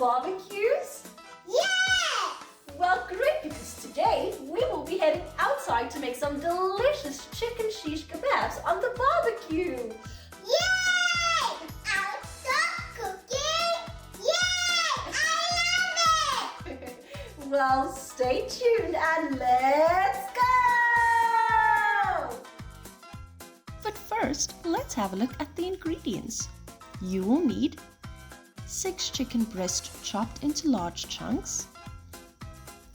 barbecues? Yeah! Well, great, because today we will be heading outside to make some delicious chicken shish kebabs on the barbecue. Yay! Outdoor cooking! Yay! I love it! Well, stay tuned and let's go! But first, let's have a look at the ingredients. You will need 6 chicken breasts chopped into large chunks,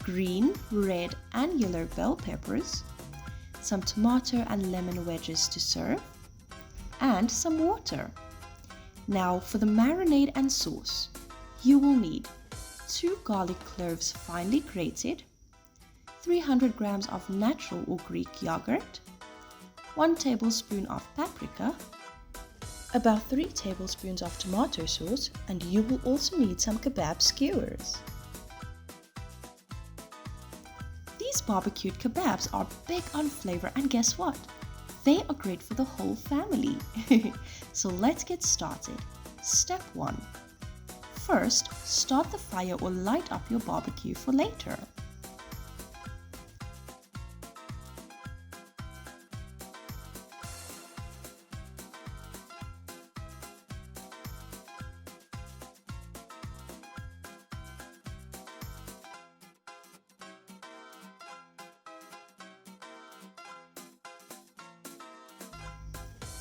green, red and yellow bell peppers, some tomato and lemon wedges to serve, and some water. Now for the marinade and sauce, you will need 2 garlic cloves finely grated, 300 grams of natural or Greek yogurt, 1 tablespoon of paprika, about 3 tablespoons of tomato sauce, and you will also need some kebab skewers. These barbecued kebabs are big on flavor, and guess what? They are great for the whole family. So let's get started. Step 1. First, start the fire or light up your barbecue for later.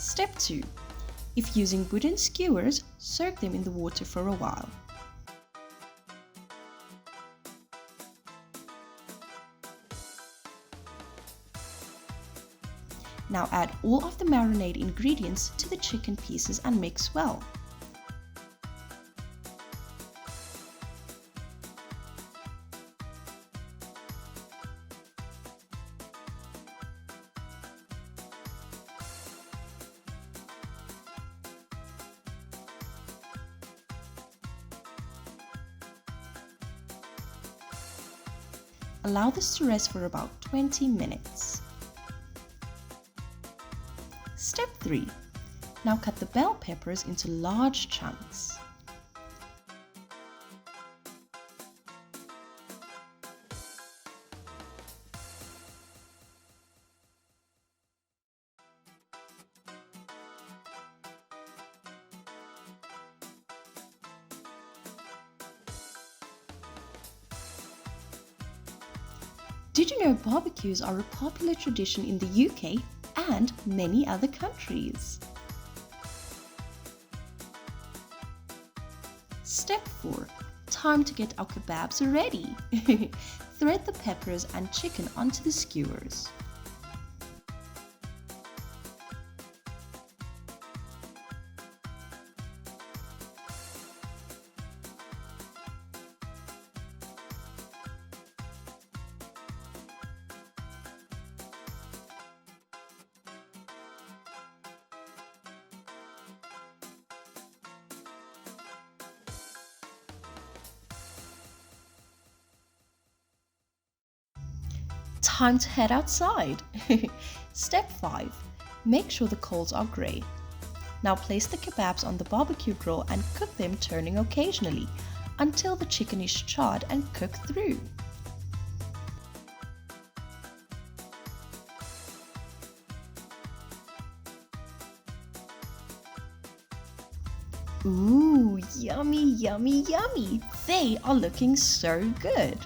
Step 2. If using wooden skewers, soak them in the water for a while. Now add all of the marinade ingredients to the chicken pieces and mix well. Allow this to rest for about 20 minutes. Step 3. Now cut the bell peppers into large chunks. Did you know barbecues are a popular tradition in the UK and many other countries? Step 4. Time to get our kebabs ready. Thread the peppers and chicken onto the skewers. Time to head outside. Step 5. Make sure the coals are grey. Now place the kebabs on the barbecue grill and cook them, turning occasionally until the chicken is charred and cooked through. Ooh, yummy, yummy, yummy! They are looking so good!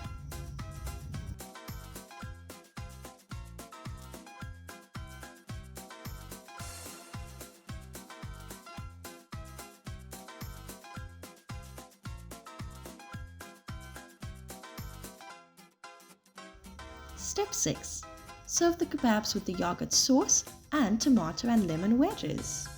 Step 6. Serve the kebabs with the yogurt sauce and tomato and lemon wedges.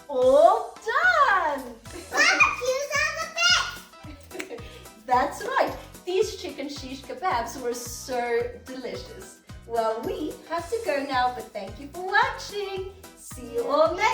All done! Barbecues are the best! That's right, these chicken shish kebabs were so delicious. Well, we have to go now, but thank you for watching. See you all next